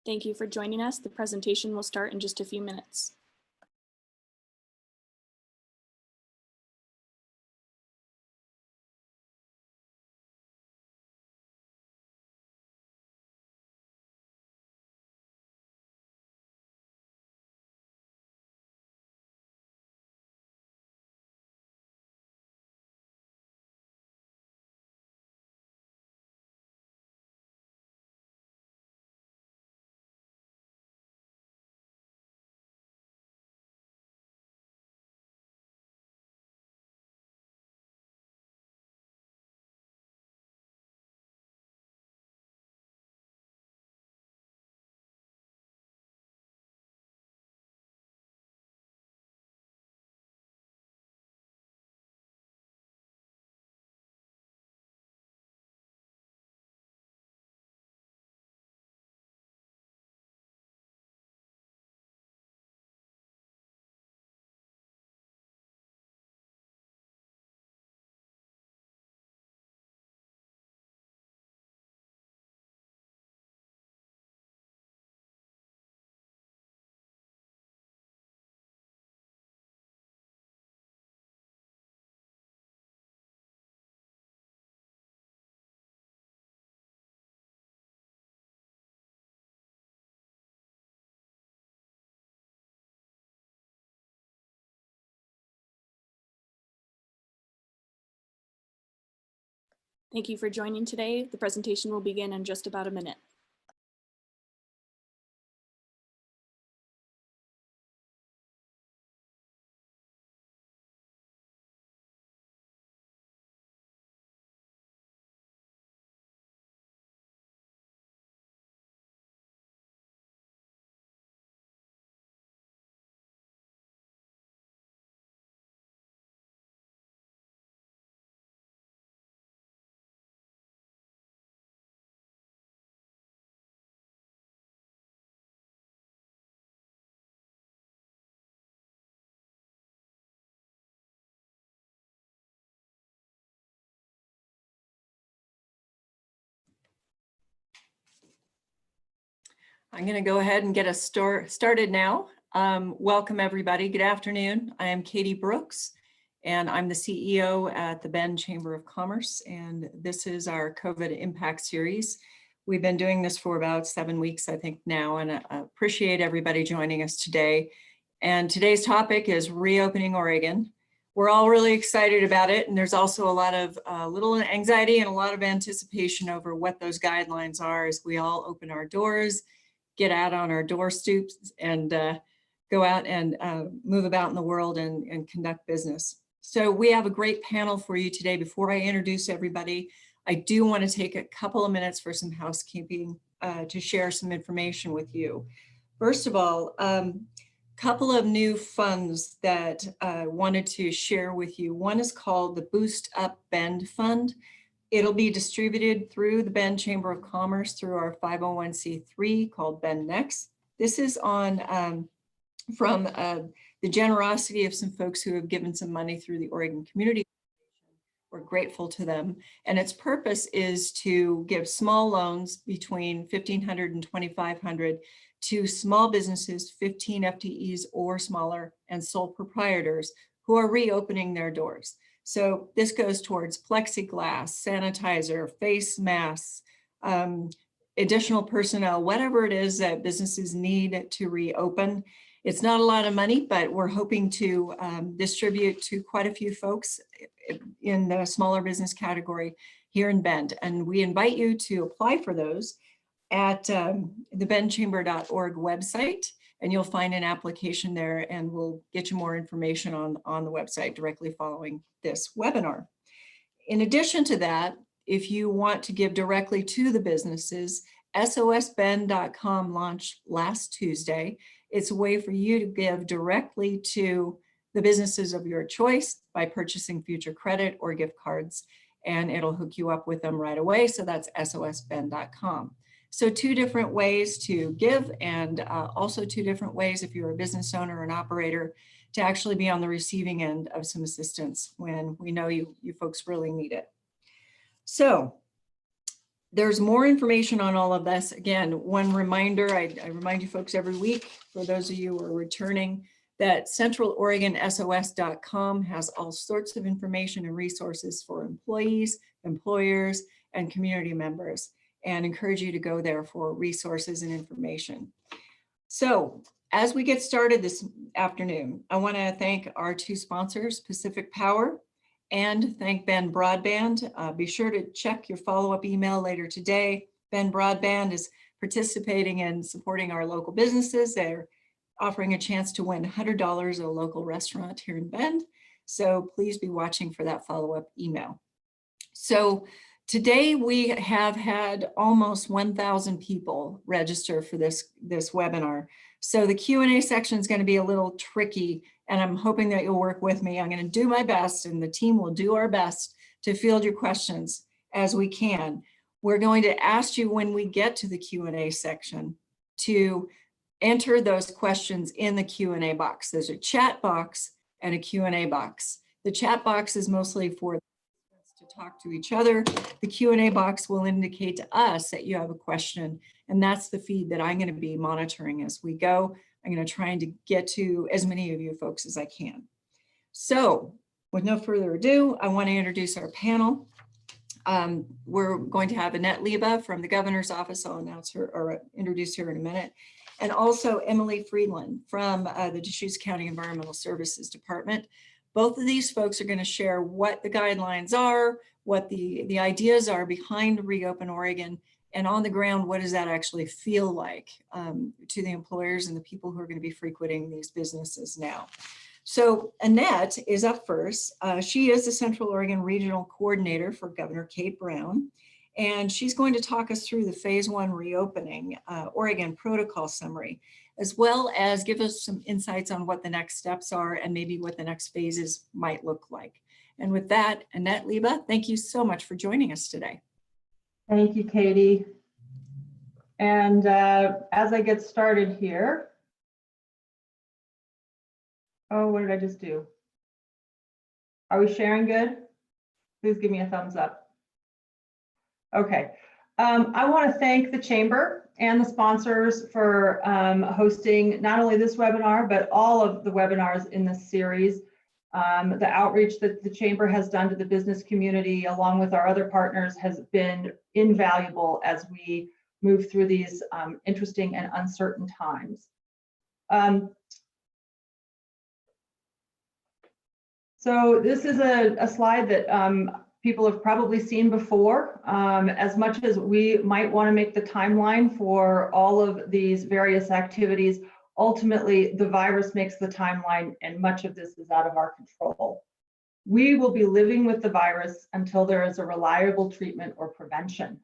Thank you for joining us. The presentation will start in just a few minutes. Thank you for joining today. The presentation will begin in just about a minute. I'm going to go ahead and get us started now. Welcome everybody. Good afternoon. I am Katie Brooks and I'm the CEO at the Bend Chamber of Commerce, and this is our COVID Impact Series. We've been doing this for about 7 weeks, I think now, and I appreciate everybody joining us today. And today's topic is reopening Oregon. We're all really excited about it, and there's also a lot of little anxiety and a lot of anticipation over what those guidelines are as we all open our doors, get out on our door stoops, and go out and move about in the world and conduct business. So we have a great panel for you today. Before I introduce everybody, I do want to take a couple of minutes for some housekeeping to share some information with you. First of all, couple of new funds that I wanted to share with you. One is called the Boost Up Bend Fund. It'll be distributed through the Bend Chamber of Commerce through our 501c3 called Bend Next. This is on from the generosity of some folks who have given some money through the Oregon Community. We're grateful to them. And its purpose is to give small loans between $1,500 and $2,500 to small businesses, 15 FTEs or smaller, and sole proprietors who are reopening their doors. So this goes towards plexiglass, sanitizer, face masks, additional personnel, whatever it is that businesses need to reopen. It's not a lot of money, but we're hoping to distribute to quite a few folks in the smaller business category here in Bend. And we invite you to apply for those at the bendchamber.org website. And you'll find an application there, and we'll get you more information on the website directly following this webinar. In addition to that, if you want to give directly to the businesses, sosbend.com launched last Tuesday. It's a way for you to give directly to the businesses of your choice by purchasing future credit or gift cards, and it'll hook you up with them right away. So that's sosbend.com. So 2 different ways to give, and also 2 different ways if you're a business owner or an operator to actually be on the receiving end of some assistance when we know you folks really need it. So There's more information on all of this. Again, one reminder, I remind you folks every week, for those of you who are returning, that centraloregonsos.com has all sorts of information and resources for employees, employers, and community members, and encourage you to go there for resources and information. So as we get started this afternoon, I want to thank our two sponsors, Pacific Power, and thank Ben Broadband. Be sure to check your follow-up email later today. Ben Broadband is participating in supporting our local businesses. They're offering a chance to win $100 at a local restaurant here in Bend. So please be watching for that follow-up email. So today we have had almost 1,000 people register for this webinar. So the Q&A section is going to be a little tricky, and I'm hoping that you'll work with me. I'm going to do my best, and the team will do our best to field your questions as we can. We're going to ask you when we get to the Q&A section to enter those questions in the Q&A box. There's a chat box and a Q&A box. The chat box is mostly for to talk to each other. The Q&A box will indicate to us that you have a question, and that's the feed that I'm going to be monitoring as we go. I'm going to try and get to as many of you folks as I can. So with no further ado, I want to introduce our panel. We're going to have Annette Liba from the governor's office. I'll announce her or introduce her in a minute. And also Emily Friedland from the Deschutes County Environmental Services Department. Both of these folks are going to share what the guidelines are, what the ideas are behind Reopen Oregon, and on the ground, what does that actually feel like to the employers and the people who are going to be frequenting these businesses now. So Annette is up first. She is the Central Oregon Regional Coordinator for Governor Kate Brown, and she's going to talk us through the Phase 1 reopening Oregon protocol summary, as well as give us some insights on what the next steps are and maybe what the next phases might look like. And with that, Annette Liba, thank you so much for joining us today. Thank you, Katie. And as I get started here, oh, what did I just do? Are we sharing good? Please give me a thumbs up. Okay. I want to thank the Chamber and the sponsors for hosting not only this webinar, but all of the webinars in this series. The outreach that the Chamber has done to the business community, along with our other partners, has been invaluable as we move through these interesting and uncertain times. So this is a slide that people have probably seen before. As much as we might want to make the timeline for all of these various activities, ultimately the virus makes the timeline, and much of this is out of our control. We will be living with the virus until there is a reliable treatment or prevention.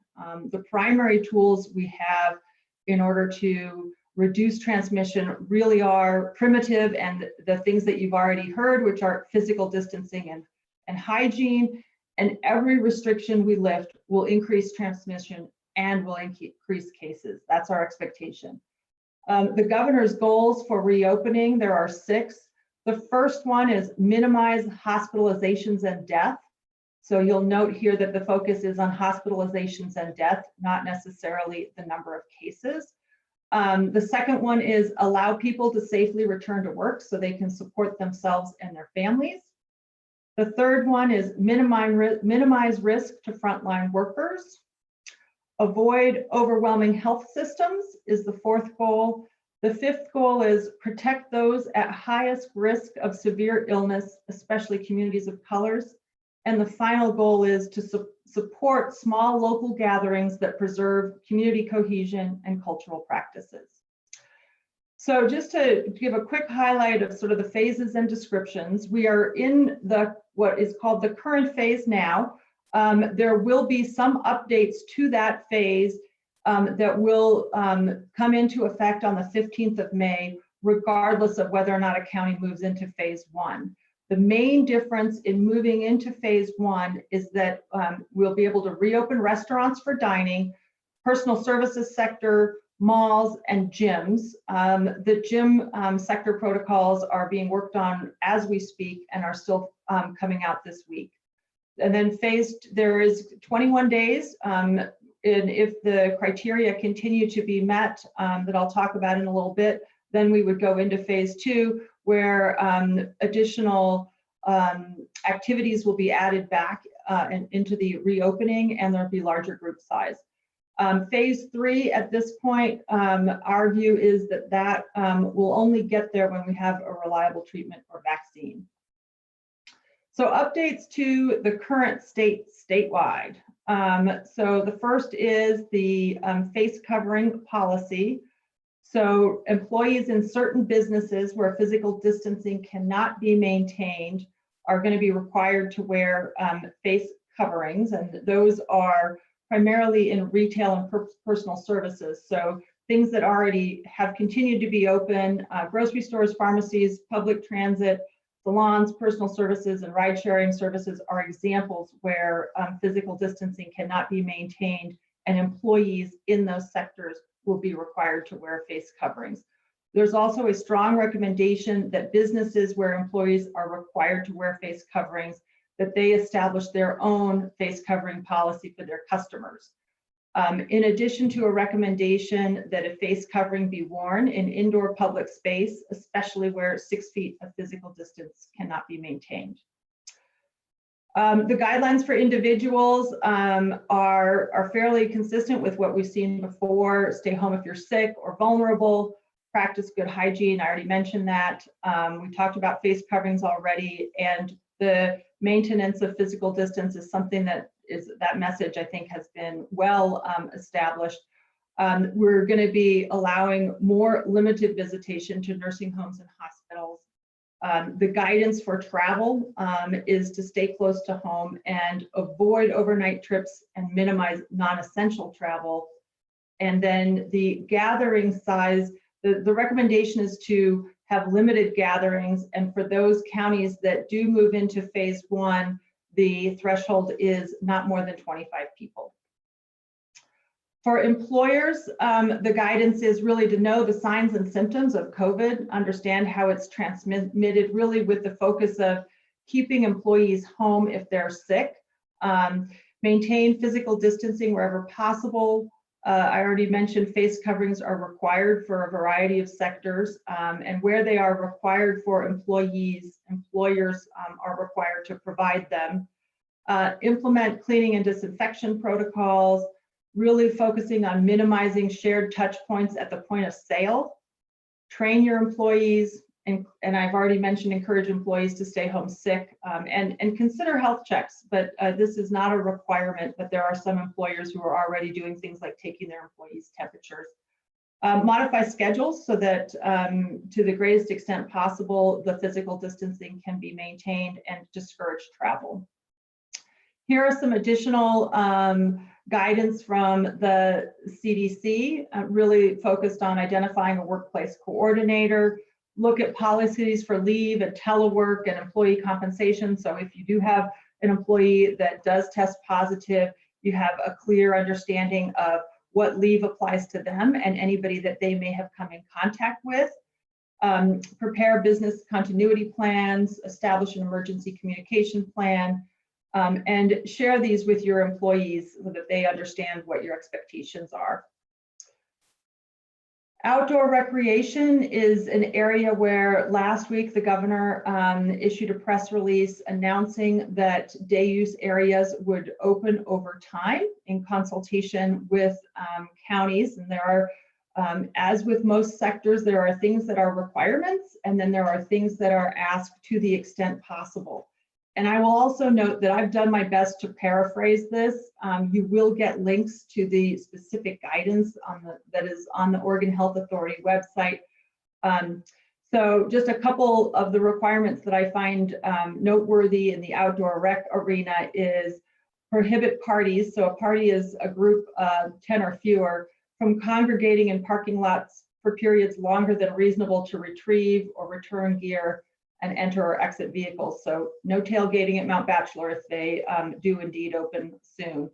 The primary tools we have in order to reduce transmission really are primitive, and the things that you've already heard, which are physical distancing and hygiene. And every restriction we lift will increase transmission and will increase cases. That's our expectation. The governor's goals for reopening, there are 6. The first one is minimize hospitalizations and death. So you'll note here that the focus is on hospitalizations and death, not necessarily the number of cases. The second one is allow people to safely return to work so they can support themselves and their families. The third one is minimize risk to frontline workers. Avoid overwhelming health systems is the 4th goal. The 5th goal is protect those at highest risk of severe illness, especially communities of colors. And the final goal is to support small local gatherings that preserve community cohesion and cultural practices. So just to give a quick highlight of sort of the phases and descriptions, we are in what is called the current phase now. There will be some updates to that phase that will come into effect on the 15th of May, regardless of whether or not a county moves into phase 1. The main difference in moving into phase 1 is that we'll be able to reopen restaurants for dining, personal services sector, malls, and gyms. The gym sector protocols are being worked on as we speak and are still coming out this week. And then there is 21 days and if the criteria continue to be met, that I'll talk about in a little bit, then we would go into phase 2, where additional activities will be added back into the reopening, and there'll be larger group size. Phase 3 at this point, our view is that will only get there when we have a reliable treatment or vaccine. So updates to the current statewide. So the first is the face covering policy. So employees in certain businesses where physical distancing cannot be maintained are going to be required to wear face coverings, and those are primarily in retail and personal services. So things that already have continued to be open, grocery stores, pharmacies, public transit, salons, personal services, and ride-sharing services are examples where physical distancing cannot be maintained, and employees in those sectors will be required to wear face coverings. There's also a strong recommendation that businesses where employees are required to wear face coverings, that they establish their own face covering policy for their customers. In addition to a recommendation that a face covering be worn in indoor public space, especially where 6 feet of physical distance cannot be maintained. The guidelines for individuals are fairly consistent with what we've seen before. Stay home if you're sick or vulnerable, practice good hygiene, I already mentioned that. We talked about face coverings already, and the maintenance of physical distance is something that message I think has been well established. We're going to be allowing more limited visitation to nursing homes and hospitals. The guidance for travel is to stay close to home and avoid overnight trips and minimize non-essential travel. And then the gathering size, the recommendation is to have limited gatherings, and for those counties that do move into phase 1, the threshold is not more than 25 people. For employers, the guidance is really to know the signs and symptoms of COVID, understand how it's transmitted, really with the focus of keeping employees home if they're sick, maintain physical distancing wherever possible. I already mentioned face coverings are required for a variety of sectors, and where they are required for employees, employers are required to provide them. Implement cleaning and disinfection protocols, really focusing on minimizing shared touch points at the point of sale. Train your employees, and I've already mentioned encourage employees to stay home sick, and consider health checks, but this is not a requirement, but there are some employers who are already doing things like taking their employees' temperatures. Modify schedules so that to the greatest extent possible, the physical distancing can be maintained, and discourage travel. Here are some additional guidance from the CDC, really focused on identifying a workplace coordinator, look at policies for leave and telework and employee compensation. So if you do have an employee that does test positive, you have a clear understanding of what leave applies to them and anybody that they may have come in contact with. Prepare business continuity plans, establish an emergency communication plan, and share these with your employees so that they understand what your expectations are. Outdoor recreation is an area where last week the governor issued a press release announcing that day use areas would open over time in consultation with counties. And there are, as with most sectors, there are things that are requirements, and then there are things that are asked to the extent possible. And I will also note that I've done my best to paraphrase this. You will get links to the specific guidance that is on the Oregon Health Authority website. So just a couple of the requirements that I find noteworthy in the outdoor rec arena is prohibit parties. So a party is a group of 10 or fewer from congregating in parking lots for periods longer than reasonable to retrieve or return gear and enter or exit vehicles. So no tailgating at Mount Bachelor if they do indeed open soon.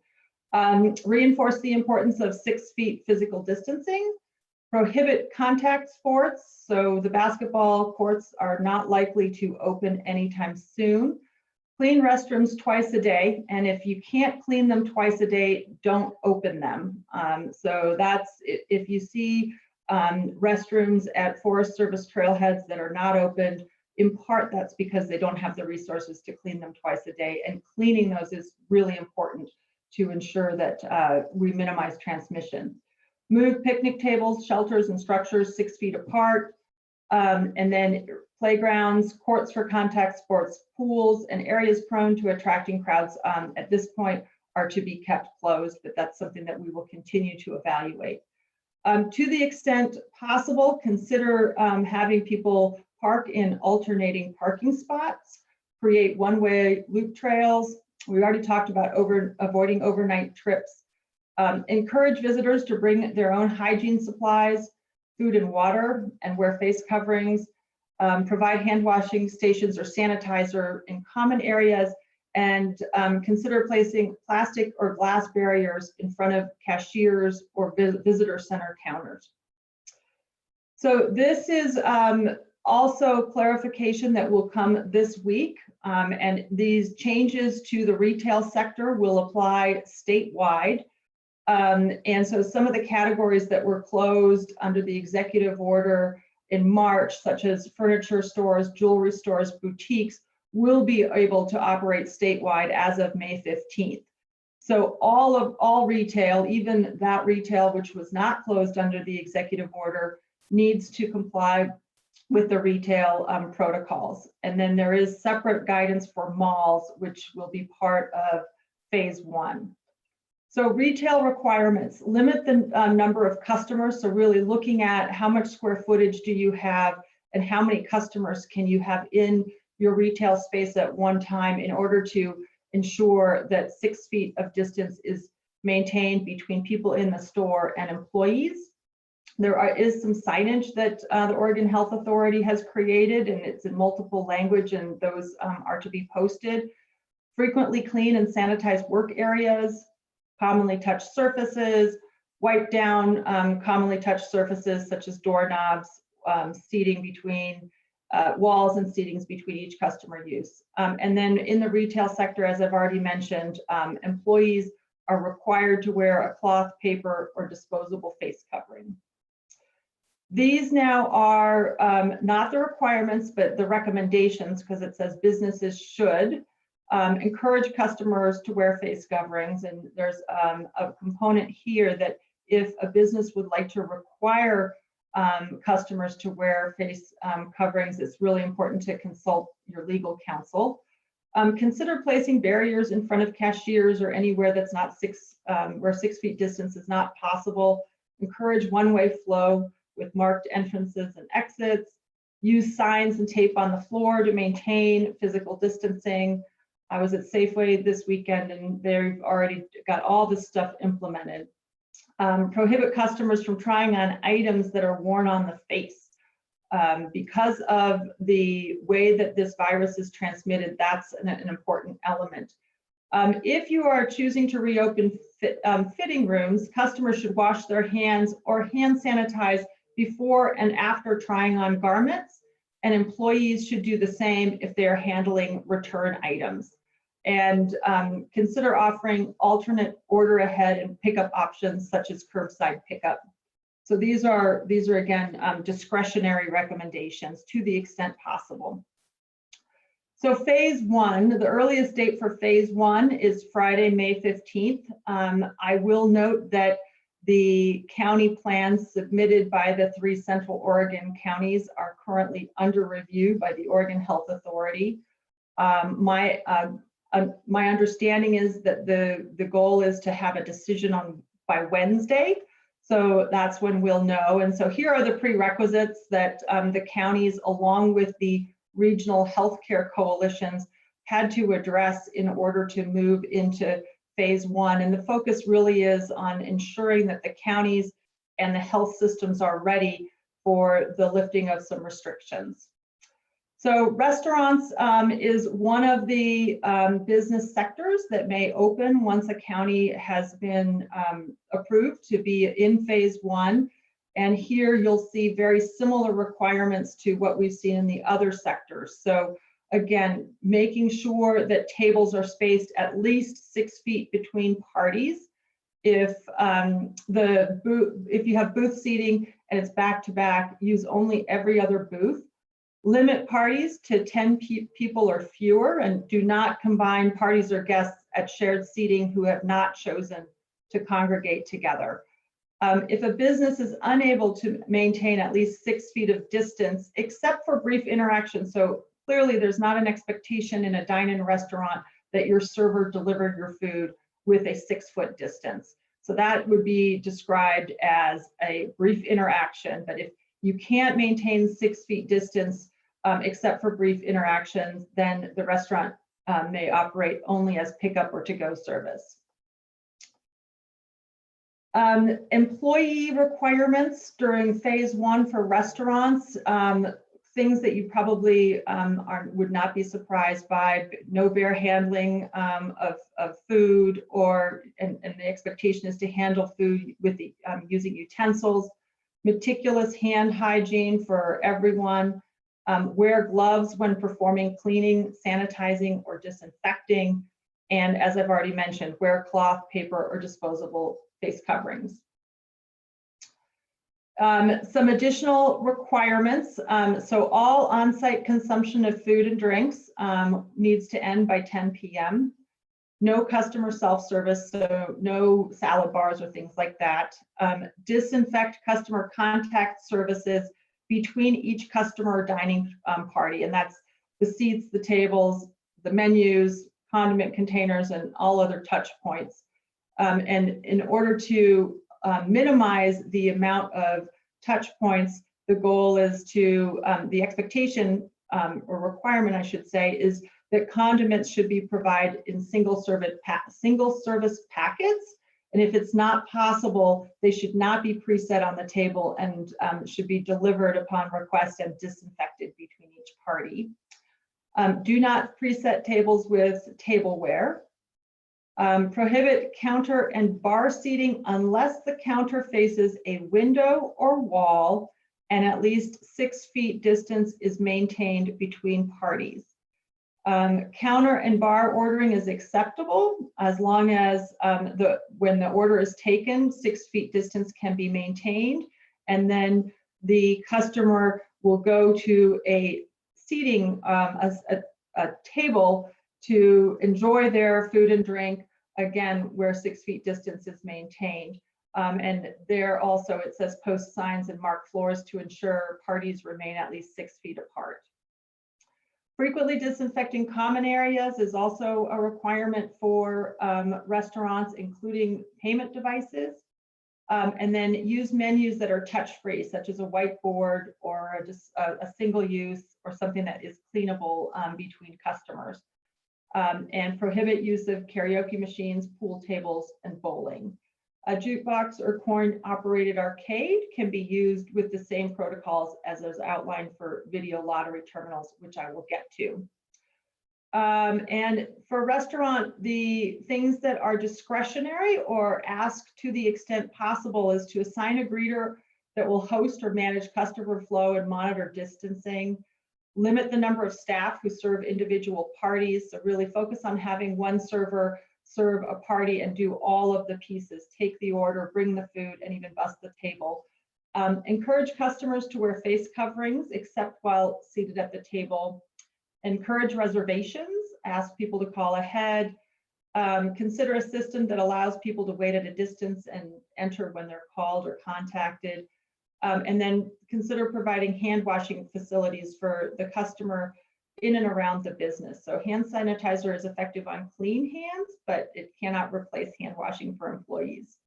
Reinforce the importance of 6 feet physical distancing. Prohibit contact sports. So the basketball courts are not likely to open anytime soon. Clean restrooms twice a day, and if you can't clean them twice a day, don't open them. So that's, if you see restrooms at Forest Service trailheads that are not opened, in part that's because they don't have the resources to clean them twice a day, and cleaning those is really important to ensure that we minimize transmission. Move picnic tables, shelters, and structures 6 feet apart. And then playgrounds, courts for contact sports, pools, and areas prone to attracting crowds at this point are to be kept closed, but that's something that we will continue to evaluate. To the extent possible, consider having people park in alternating parking spots, create one-way loop trails. We already talked about avoiding overnight trips. Encourage visitors to bring their own hygiene supplies, food and water, and wear face coverings. Provide hand washing stations or sanitizer in common areas, and consider placing plastic or glass barriers in front of cashiers or visitor center counters. So this is also clarification that will come this week, and these changes to the retail sector will apply statewide. And so some of the categories that were closed under the executive order in March, such as furniture stores, jewelry stores, boutiques, will be able to operate statewide as of May 15th. So all retail, even that retail which was not closed under the executive order, needs to comply with the retail protocols. And then there is separate guidance for malls, which will be part of phase 1. So retail requirements, limit the number of customers. So really looking at how much square footage do you have and how many customers can you have in your retail space at one time in order to ensure that 6 feet of distance is maintained between people in the store and employees. There is some signage that the Oregon Health Authority has created, and it's in multiple language, and those are to be posted. Frequently clean and sanitize work areas, commonly touched surfaces, wipe down commonly touched surfaces such as doorknobs, seating between walls and seatings between each customer use. And then in the retail sector, as I've already mentioned, employees are required to wear a cloth, paper, or disposable face covering. These now are not the requirements, but the recommendations, because it says businesses should encourage customers to wear face coverings. And there's a component here that if a business would like to require customers to wear face coverings, it's really important to consult your legal counsel. Consider placing barriers in front of cashiers or anywhere that's not where 6 feet distance is not possible. Encourage one-way flow with marked entrances and exits. Use signs and tape on the floor to maintain physical distancing. I was at Safeway this weekend and they've already got all this stuff implemented. Prohibit customers from trying on items that are worn on the face. Because of the way that this virus is transmitted, that's an important element. If you are choosing to reopen fitting rooms, customers should wash their hands or hand sanitize before and after trying on garments, and employees should do the same if they're handling return items. And consider offering alternate order ahead and pickup options such as curbside pickup. So these are again discretionary recommendations to the extent possible. So phase 1, the earliest date for phase 1 is Friday, May 15th. I will note that the county plans submitted by the 3 Central Oregon counties are currently under review by the Oregon Health Authority. My understanding is that the goal is to have a decision by Wednesday. So that's when we'll know. And so here are the prerequisites that the counties, along with the regional healthcare coalitions, had to address in order to move into phase 1. And the focus really is on ensuring that the counties and the health systems are ready for the lifting of some restrictions. So restaurants is one of the business sectors that may open once a county has been approved to be in phase 1. And here you'll see very similar requirements to what we've seen in the other sectors. So Again, making sure that tables are spaced at least 6 feet between parties. If if you have booth seating and it's back to back, use only every other booth. Limit parties to 10 people or fewer, and do not combine parties or guests at shared seating who have not chosen to congregate together. If a business is unable to maintain at least 6 feet of distance, except for brief interaction, so clearly there's not an expectation in a dine-in restaurant that your server delivered your food with a 6-foot distance. So that would be described as a brief interaction. But if you can't maintain 6 feet distance except for brief interactions, then the restaurant may operate only as pickup or to-go service. Employee requirements during phase 1 for restaurants, things that you probably would not be surprised by: no bare handling of food, and the expectation is to handle food with the using utensils, meticulous hand hygiene for everyone, wear gloves when performing cleaning, sanitizing, or disinfecting, and as I've already mentioned, wear cloth, paper, or disposable face coverings. Some additional requirements. So all on-site consumption of food and drinks needs to end by 10 p.m. No customer self-service, so no salad bars or things like that. Disinfect customer contact services between each customer or dining party, and that's the seats, the tables, the menus, condiment containers, and all other touch points. And in order to minimize the amount of touch points, the goal is to, the expectation or requirement, I should say, is that condiments should be provided in single service packets. And if it's not possible, they should not be preset on the table and should be delivered upon request and disinfected between each party. Do not preset tables with tableware. Prohibit counter and bar seating unless the counter faces a window or wall and at least 6 feet distance is maintained between parties. Counter and bar ordering is acceptable as long as when the order is taken, 6 feet distance can be maintained, and then the customer will go to a seating, a table to enjoy their food and drink, again, where 6 feet distance is maintained. And there also it says post signs and mark floors to ensure parties remain at least 6 feet apart. Frequently disinfecting common areas is also a requirement for restaurants, including payment devices. And then use menus that are touch-free, such as a whiteboard or a single use or something that is cleanable between customers. And prohibit use of karaoke machines, pool tables, and bowling. A jukebox or coin-operated arcade can be used with the same protocols as those outlined for video lottery terminals, which I will get to. And for restaurant, the things that are discretionary or asked to the extent possible is to assign a greeter that will host or manage customer flow and monitor distancing. Limit the number of staff who serve individual parties. So really focus on having one server serve a party and do all of the pieces, take the order, bring the food, and even bus the table. Encourage customers to wear face coverings except while seated at the table. Encourage reservations, ask people to call ahead. Consider a system that allows people to wait at a distance and enter when they're called or contacted. And then consider providing hand washing facilities for the customer in and around the business. So hand sanitizer is effective on clean hands, but it cannot replace hand washing for employees.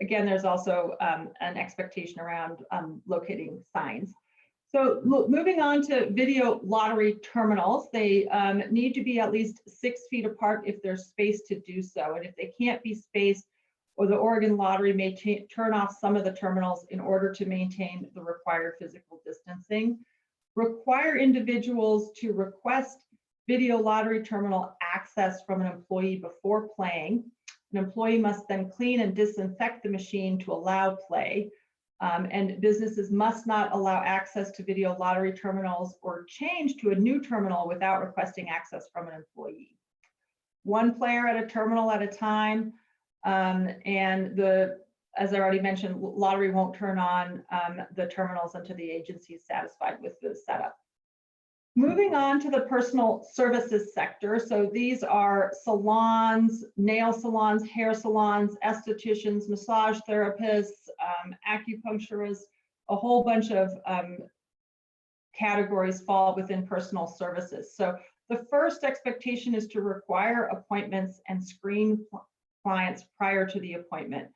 Again, there's also an expectation around locating signs. So moving on to video lottery terminals, they need to be at least 6 feet apart if there's space to do so. And if they can't be spaced, or the Oregon Lottery may turn off some of the terminals in order to maintain the required physical distancing. Require individuals to request video lottery terminal access from an employee before playing. An employee must then clean and disinfect the machine to allow play. And businesses must not allow access to video lottery terminals or change to a new terminal without requesting access from an employee. One player at a terminal at a time, and as I already mentioned, lottery won't turn on the terminals until the agency is satisfied with the setup. Moving on to the personal services sector. So these are salons, nail salons, hair salons, estheticians, massage therapists, acupuncturists, a whole bunch of categories fall within personal services. So the first expectation is to require appointments and screen clients prior to the appointment.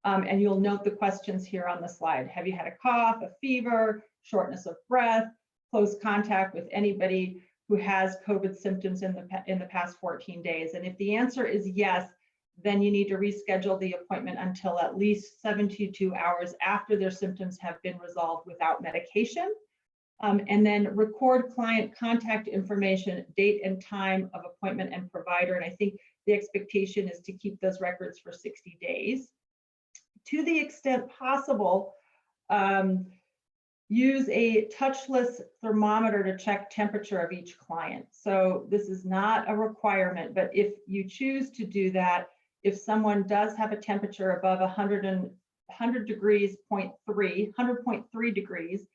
And you'll note the questions here on the slide. Have you had a cough, a fever, shortness of breath, close contact with anybody who has COVID symptoms in the past 14 days? And if the answer is yes, then you need to reschedule the appointment until at least 72 hours after their symptoms have been resolved without medication. And then record client contact information, date and time of appointment and provider. And I think the expectation is to keep those records for 60 days. To the extent possible, use a touchless thermometer to check temperature of each client. So this is not a requirement, but if you choose to do that, if someone does have a temperature above 100 degrees, 100.3 degrees,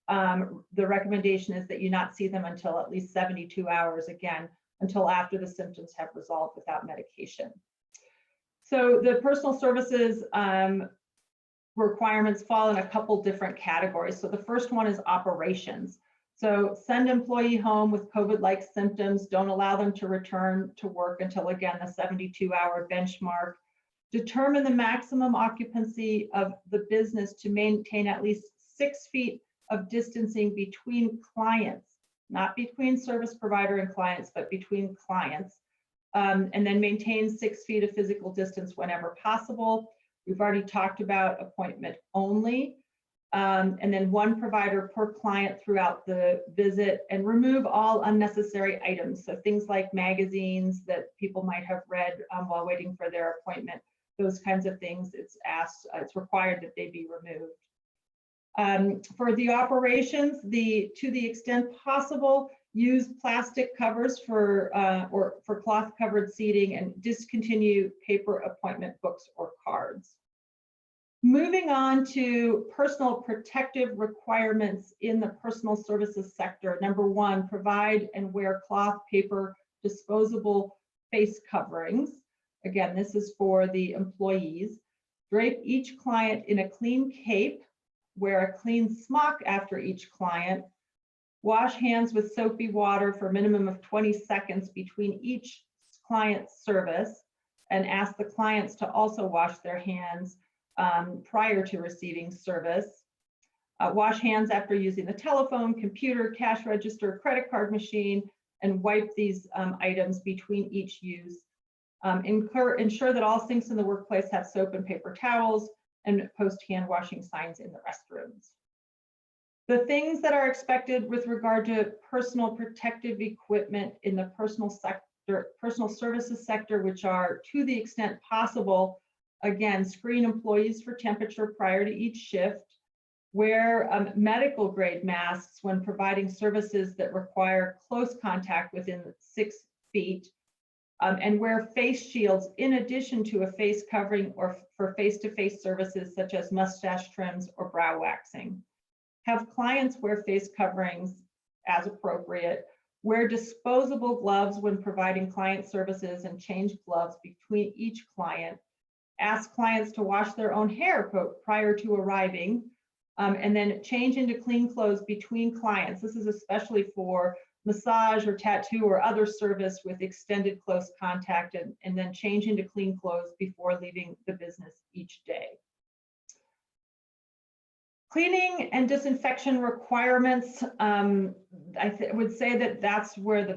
the recommendation is that you not see them until at least 72 hours, again, until after the symptoms have resolved without medication. So the personal services requirements fall in a couple different categories. So the first one is operations. So send employee home with COVID-like symptoms. Don't allow them to return to work until, again, the 72-hour benchmark. Determine the maximum occupancy of the business to maintain at least 6 feet of distancing between clients, not between service provider and clients, but between clients. And then maintain 6 feet of physical distance whenever possible. We've already talked about appointment only. And then one provider per client throughout the visit, and remove all unnecessary items. So things like magazines that people might have read while waiting for their appointment, those kinds of things, it's required that they be removed. For the operations, to the extent possible, use plastic covers for cloth covered seating, and discontinue paper appointment books or cards. Moving on to personal protective requirements in the personal services sector. Number one, provide and wear cloth, paper, disposable face coverings. Again, this is for the employees. Drape each client in a clean cape. Wear a clean smock after each client. Wash hands with soapy water for a minimum of 20 seconds between each client's service, and ask the clients to also wash their hands prior to receiving service. Wash hands after using the telephone, computer, cash register, credit card machine, and wipe these items between each use. Ensure that all sinks in the workplace have soap and paper towels, and post hand washing signs in the restrooms. The things that are expected with regard to personal protective equipment in the personal services sector, which are, to the extent possible, again, screen employees for temperature prior to each shift, wear medical grade masks when providing services that require close contact within 6 feet, and wear face shields in addition to a face covering or for face-to-face services such as mustache trims or brow waxing. Have clients wear face coverings as appropriate. Wear disposable gloves when providing client services, and change gloves between each client. Ask clients to wash their own hair prior to arriving, and then change into clean clothes between clients. This is especially for massage or tattoo or other service with extended close contact, and then change into clean clothes before leaving the business each day. Cleaning and disinfection requirements, I would say that that's where the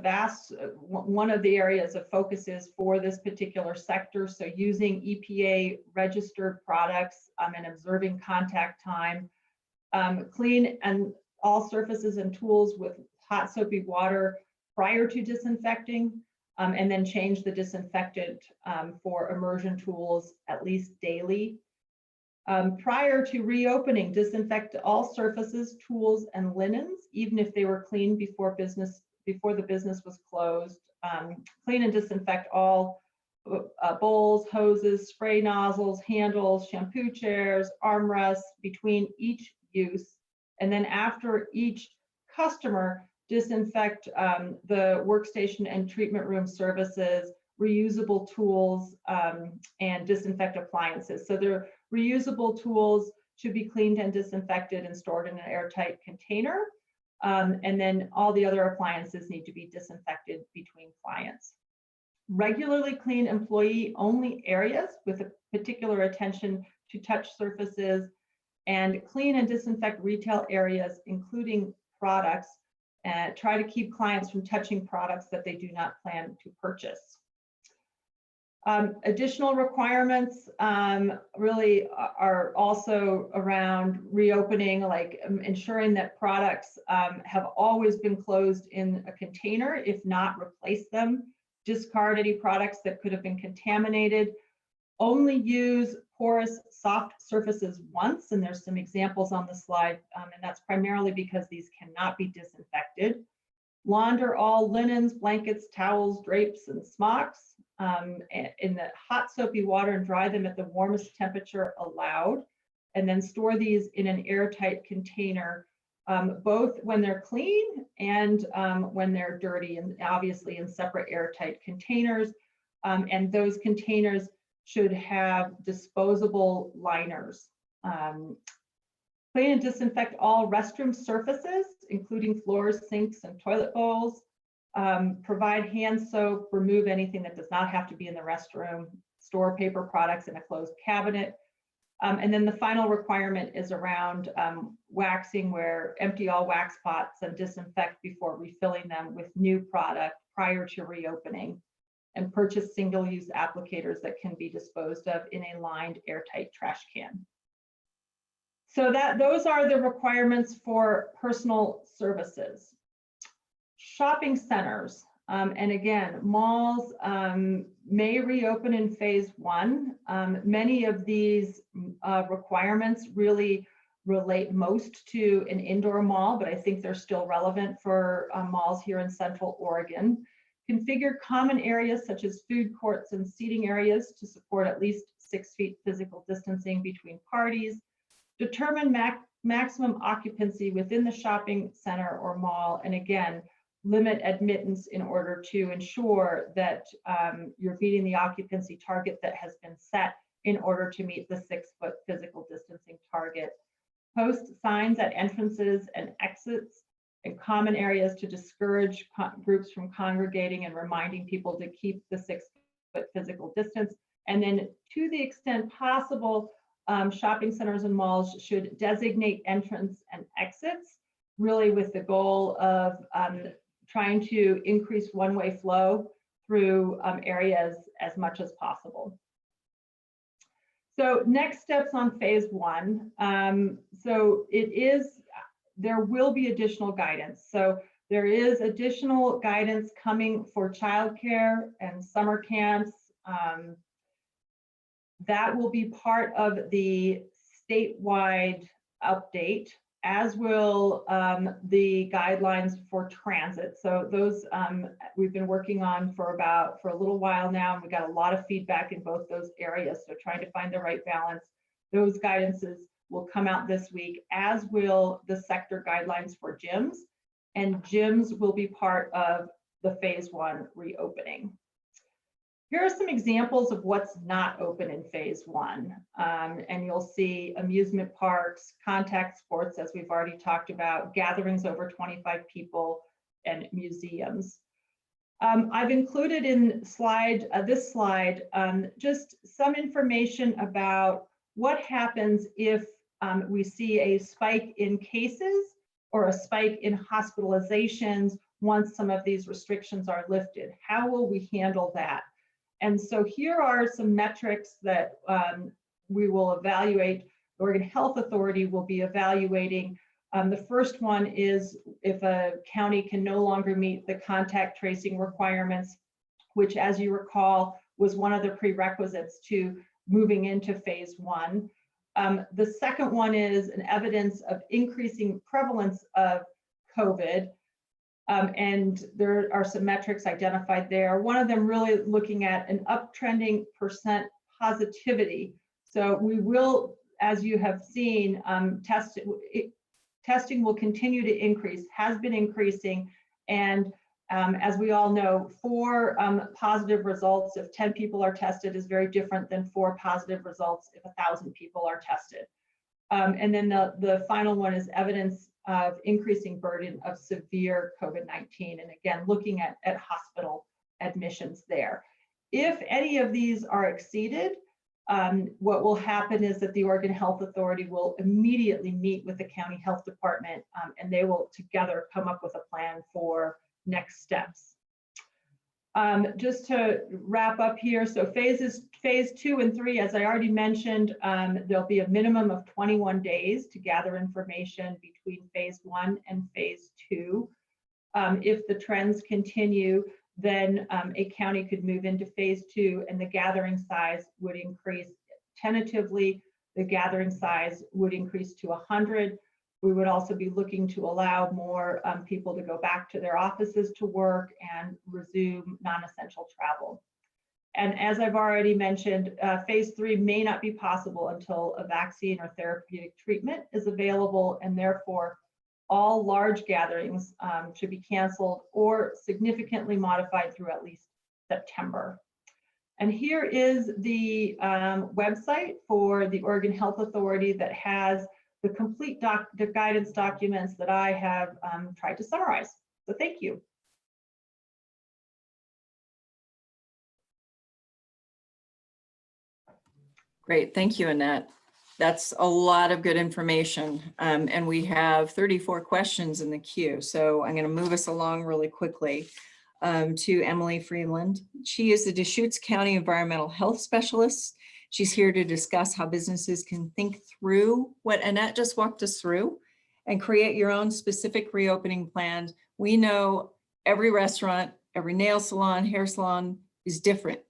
one of the areas of focus is for this particular sector. So using EPA registered products and observing contact time. Clean and all surfaces and tools with hot soapy water prior to disinfecting, and then change the disinfectant for immersion tools at least daily. Prior to reopening, disinfect all surfaces, tools, and linens, even if they were cleaned before the business was closed. Clean and disinfect all bowls, hoses, spray nozzles, handles, shampoo chairs, armrests between each use. And then after each customer, disinfect the workstation and treatment room services, reusable tools, and disinfect appliances. So their reusable tools should be cleaned and disinfected and stored in an airtight container. And then all the other appliances need to be disinfected between clients. Regularly clean employee-only areas with a particular attention to touch surfaces, and clean and disinfect retail areas, including products, and try to keep clients from touching products that they do not plan to purchase. Additional requirements really are also around reopening, like ensuring that products have always been closed in a container. If not, replace them. Discard any products that could have been contaminated. Only use porous soft surfaces once, and there's some examples on the slide, and that's primarily because these cannot be disinfected. Launder all linens, blankets, towels, drapes, and smocks in the hot soapy water and dry them at the warmest temperature allowed, and then store these in an airtight container, both when they're clean and when they're dirty, and obviously in separate airtight containers. And those containers should have disposable liners. Clean and disinfect all restroom surfaces, including floors, sinks, and toilet bowls. Provide hand soap, remove anything that does not have to be in the restroom, store paper products in a closed cabinet. And then the final requirement is around waxing, where empty all wax pots and disinfect before refilling them with new product prior to reopening, and purchase single-use applicators that can be disposed of in a lined airtight trash can. So those are the requirements for personal services. Shopping centers, and again, malls may reopen in phase one. Many of these requirements really relate most to an indoor mall, but I think they're still relevant for malls here in Central Oregon. Configure common areas such as food courts and seating areas to support at least 6 feet physical distancing between parties. Determine maximum occupancy within the shopping center or mall, and again, limit admittance in order to ensure that you're meeting the occupancy target that has been set in order to meet the 6-foot physical distancing target. Post signs at entrances and exits and common areas to discourage groups from congregating, and reminding people to keep the 6-foot physical distance. And then, to the extent possible, shopping centers and malls should designate entrance and exits, really with the goal of trying to increase one-way flow through areas as much as possible. So next steps on phase one. So there will be additional guidance. So there is additional guidance coming for childcare and summer camps. That will be part of the statewide update, as will the guidelines for transit. So those we've been working on for a little while now, and we got a lot of feedback in both those areas. So trying to find the right balance. Those guidances will come out this week, as will the sector guidelines for gyms, and gyms will be part of the phase one reopening. Here are some examples of what's not open in phase one. And you'll see amusement parks, contact sports, as we've already talked about, gatherings over 25 people, and museums. I've included in this slide just some information about what happens if we see a spike in cases or a spike in hospitalizations once some of these restrictions are lifted. How will we handle that? And so here are some metrics that we will evaluate. The Oregon Health Authority will be evaluating. The first one is if a county can no longer meet the contact tracing requirements, which, as you recall, was one of the prerequisites to moving into phase one. The second one is an evidence of increasing prevalence of COVID. And there are some metrics identified there. One of them really looking at an uptrending percent positivity. So we will, as you have seen, testing will continue to increase, has been increasing. And as we all know, 4 positive results if 10 people are tested is very different than 4 positive results if 1,000 people are tested. And then the final one is evidence of increasing burden of severe COVID-19. And again, looking at hospital admissions there. If any of these are exceeded, what will happen is that the Oregon Health Authority will immediately meet with the county health department, and they will together come up with a plan for next steps. Just to wrap up here, so phase 2 and 3, as I already mentioned, there'll be a minimum of 21 days to gather information between phase 1 and phase 2. If the trends continue, then a county could move into phase 2 and the gathering size would increase. Tentatively, the gathering size would increase to 100. We would also be looking to allow more people to go back to their offices to work and resume non-essential travel. And as I've already mentioned, phase 3 may not be possible until a vaccine or therapeutic treatment is available, and therefore all large gatherings should be canceled or significantly modified through at least September. And here is the website for the Oregon Health Authority that has the complete the guidance documents that I have tried to summarize. So thank you. Great, thank you, Annette. That's a lot of good information. And we have 34 questions in the queue. So I'm going to move us along really quickly to Emily Freeland. She is the Deschutes County Environmental Health Specialist. She's here to discuss how businesses can think through what Annette just walked us through and create your own specific reopening plan. We know every restaurant, every nail salon, hair salon is different.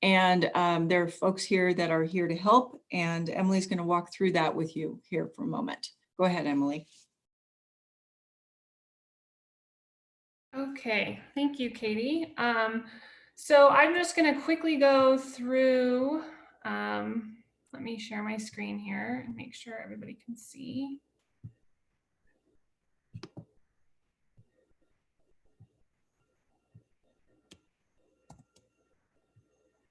And there are folks here that are here to help, and Emily's going to walk through that with you here for a moment. Go ahead, Emily. Okay, thank you, Katie. So I'm just going to quickly go through, let me share my screen here and make sure everybody can see.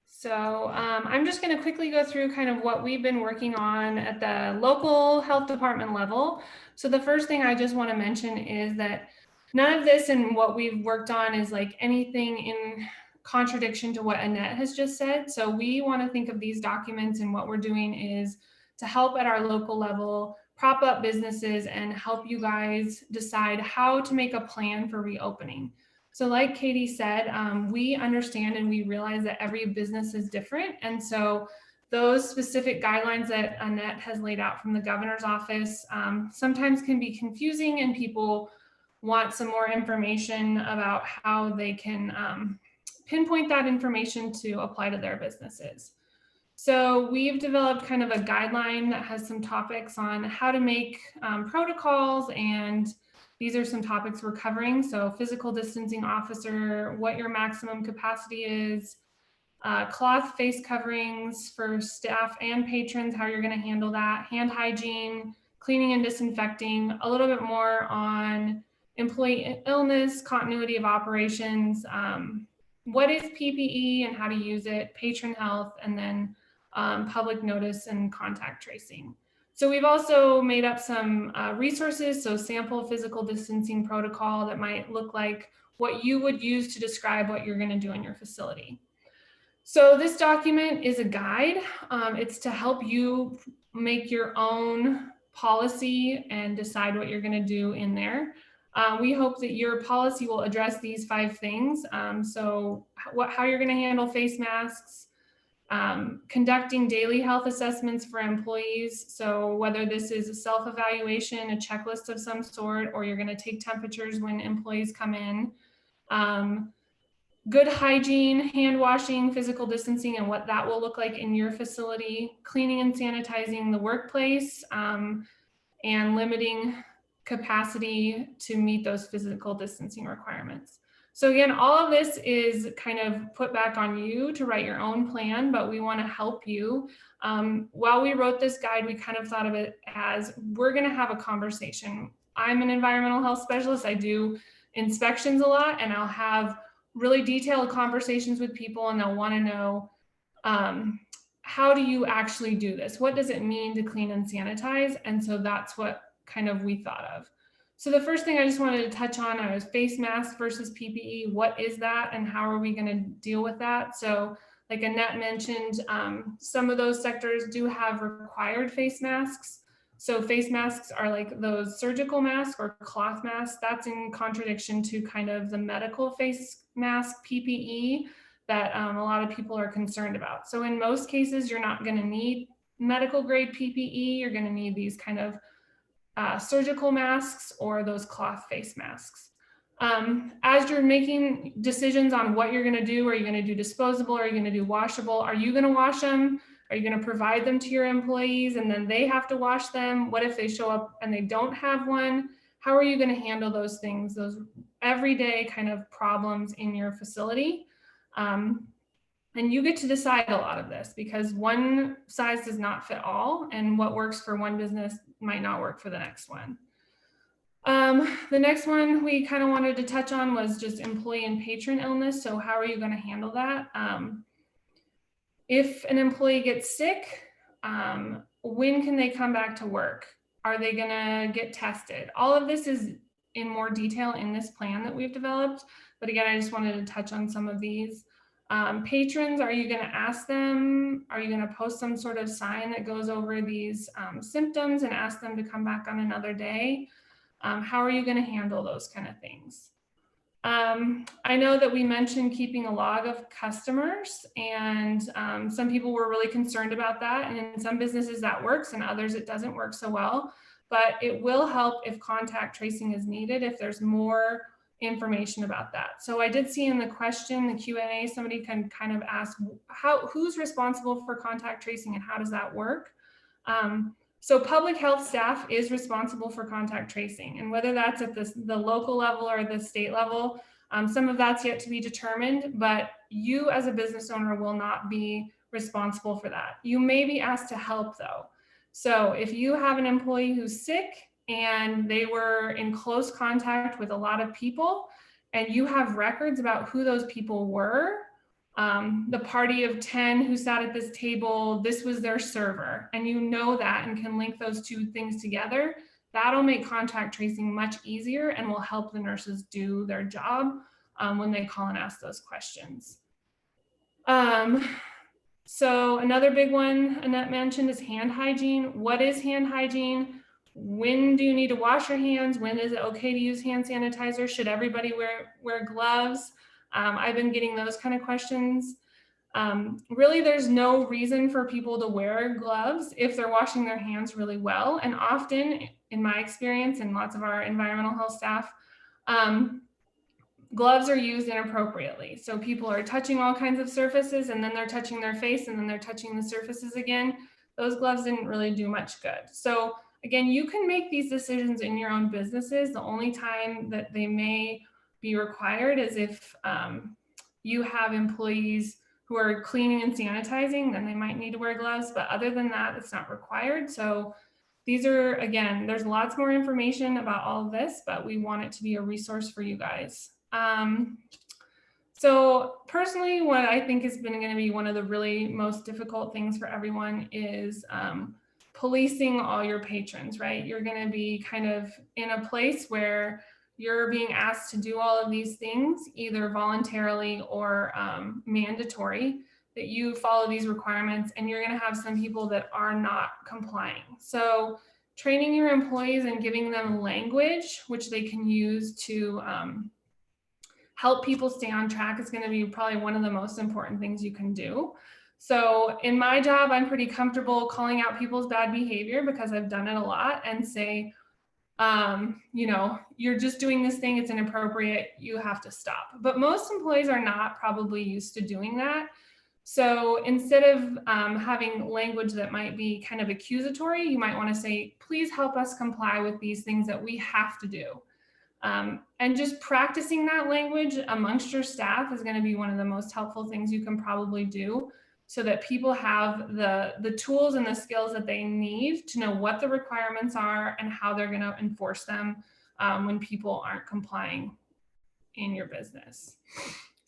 So I'm just going to quickly go through kind of what we've been working on at the local health department level. So the first thing I just want to mention is that none of this and what we've worked on is like anything in contradiction to what Annette has just said. So we want to think of these documents, and what we're doing is to help at our local level, prop up businesses and help you guys decide how to make a plan for reopening. So like Katie said, we understand and we realize that every business is different. And so those specific guidelines that Annette has laid out from the governor's office sometimes can be confusing, and people want some more information about how they can pinpoint that information to apply to their businesses. So we've developed kind of a guideline that has some topics on how to make protocols, and these are some topics we're covering. So physical distancing officer, what your maximum capacity is, cloth face coverings for staff and patrons, how you're going to handle that, hand hygiene, cleaning and disinfecting, a little bit more on employee illness, continuity of operations, what is PPE and how to use it, patron health, and then public notice and contact tracing. So we've also made up some resources, so sample physical distancing protocol that might look like what you would use to describe what you're going to do in your facility. So this document is a guide. It's to help you make your own policy and decide what you're going to do in there. We hope that your policy will address these 5 things. So how you're going to handle face masks, conducting daily health assessments for employees. So whether this is a self-evaluation, a checklist of some sort, or you're going to take temperatures when employees come in. good hygiene, hand washing, physical distancing, and what that will look like in your facility, cleaning and sanitizing the workplace, and limiting capacity to meet those physical distancing requirements. So again, all of this is kind of put back on you to write your own plan, but we want to help you. While we wrote this guide, we kind of thought of it as we're going to have a conversation. I'm an environmental health specialist. I do inspections a lot, and I'll have really detailed conversations with people, and they'll want to know, how do you actually do this? What does it mean to clean and sanitize? And so that's what kind of we thought of. So the first thing I just wanted to touch on is face mask versus PPE. What is that and how are we going to deal with that? So like Annette mentioned, some of those sectors do have required face masks. So face masks are like those surgical masks or cloth masks. That's in contradiction to kind of the medical face mask PPE that a lot of people are concerned about. So in most cases, you're not going to need medical grade PPE. You're going to need these kind of surgical masks or those cloth face masks. As you're making decisions on what you're going to do, are you going to do disposable? Are you going to do washable? Are you going to wash them? Are you going to provide them to your employees and then they have to wash them? What if they show up and they don't have one? How are you going to handle those things, those everyday kind of problems in your facility? And you get to decide a lot of this because one size does not fit all, and what works for one business might not work for the next one. The next one we kind of wanted to touch on was just employee and patron illness. So how are you going to handle that? If an employee gets sick, when can they come back to work? Are they going to get tested? All of this is in more detail in this plan that we've developed. But again, I just wanted to touch on some of these. Patrons, are you going to ask them? Are you going to post some sort of sign that goes over these symptoms and ask them to come back on another day? How are you going to handle those kind of things? I know that we mentioned keeping a log of customers, and some people were really concerned about that. And in some businesses that works, and others it doesn't work so well. But it will help if contact tracing is needed, if there's more information about that. So I did see in the question, the Q&A, somebody can kind of ask who's responsible for contact tracing and how does that work? So public health staff is responsible for contact tracing, and whether that's at the local level or the state level, some of that's yet to be determined, but you as a business owner will not be responsible for that. You may be asked to help though. So if you have an employee who's sick and they were in close contact with a lot of people and you have records about who those people were, the party of 10 who sat at this table, this was their server, and you know that and can link those two things together, that'll make contact tracing much easier and will help the nurses do their job when they call and ask those questions. So another big one Annette mentioned is hand hygiene. What is hand hygiene? When do you need to wash your hands? When is it okay to use hand sanitizer? Should everybody wear gloves? I've been getting those kind of questions. Really, there's no reason for people to wear gloves if they're washing their hands really well. And often, in my experience and lots of our environmental health staff, gloves are used inappropriately. So people are touching all kinds of surfaces and then they're touching their face and then they're touching the surfaces again. Those gloves didn't really do much good. So again, you can make these decisions in your own businesses. The only time that they may be required is if you have employees who are cleaning and sanitizing, then they might need to wear gloves. But other than that, it's not required. So these are, again, there's lots more information about all of this, but we want it to be a resource for you guys. So personally, what I think has been going to be one of the really most difficult things for everyone is policing all your patrons, right? You're going to be kind of in a place where you're being asked to do all of these things, either voluntarily or mandatory, that you follow these requirements, and you're going to have some people that are not complying. So training your employees and giving them language which they can use to help people stay on track is going to be probably one of the most important things you can do. So in my job, I'm pretty comfortable calling out people's bad behavior because I've done it a lot and say, you know, you're just doing this thing, it's inappropriate, you have to stop. But most employees are not probably used to doing that. So instead of having language that might be kind of accusatory, you might want to say, please help us comply with these things that we have to do. And just practicing that language amongst your staff is going to be one of the most helpful things you can probably do, so that people have the tools and the skills that they need to know what the requirements are and how they're going to enforce them when people aren't complying in your business.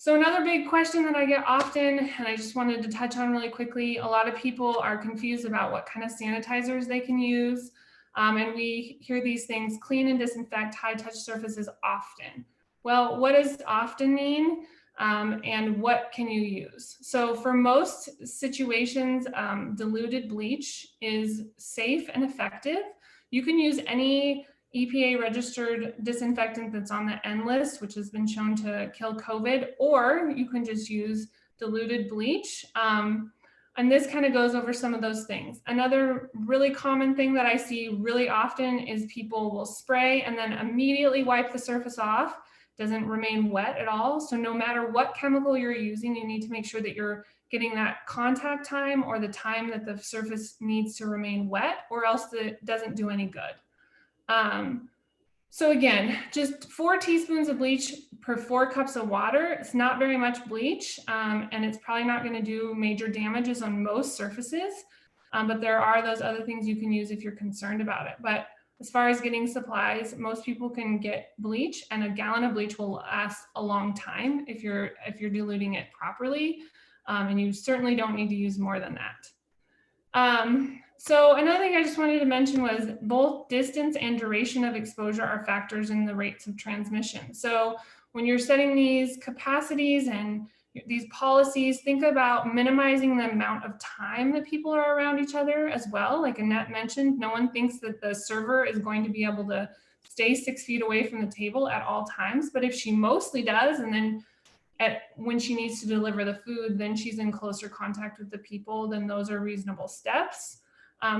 So another big question that I get often, and I just wanted to touch on really quickly, a lot of people are confused about what kind of sanitizers they can use. And we hear these things: clean and disinfect high-touch surfaces often. Well, what does often mean? And what can you use? So for most situations, diluted bleach is safe and effective. You can use any EPA registered disinfectant that's on the N list, which has been shown to kill COVID, or you can just use diluted bleach. And this kind of goes over some of those things. Another really common thing that I see really often is people will spray and then immediately wipe the surface off. Doesn't remain wet at all. So no matter what chemical you're using, you need to make sure that you're getting that contact time, or the time that the surface needs to remain wet, or else it doesn't do any good. So again, just 4 teaspoons of bleach per 4 cups of water. It's not very much bleach, and it's probably not going to do major damages on most surfaces. But there are those other things you can use if you're concerned about it. But as far as getting supplies, most people can get bleach, and a gallon of bleach will last a long time if you're diluting it properly. And you certainly don't need to use more than that. So another thing I just wanted to mention was both distance and duration of exposure are factors in the rates of transmission. So when you're setting these capacities and these policies, think about minimizing the amount of time that people are around each other as well. Like Annette mentioned, no one thinks that the server is going to be able to stay 6 feet away from the table at all times. But if she mostly does, and then when she needs to deliver the food, then she's in closer contact with the people, then those are reasonable steps.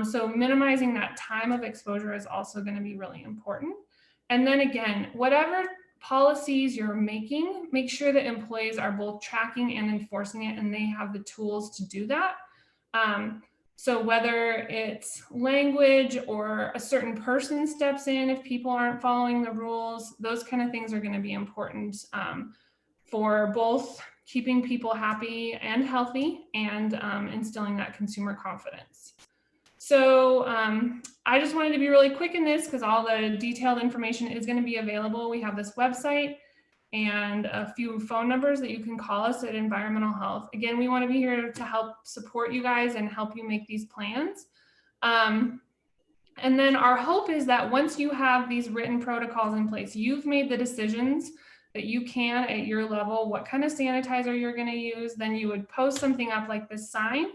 So minimizing that time of exposure is also going to be really important. And then again, whatever policies you're making, make sure that employees are both tracking and enforcing it, and they have the tools to do that. So whether it's language or a certain person steps in if people aren't following the rules, those kind of things are going to be important for both keeping people happy and healthy, and instilling that consumer confidence. So I just wanted to be really quick in this because all the detailed information is going to be available. We have this website and a few phone numbers that you can call us at Environmental Health. Again, we want to be here to help support you guys and help you make these plans. And then our hope is that once you have these written protocols in place, you've made the decisions that you can at your level, what kind of sanitizer you're going to use, then you would post something up like this sign.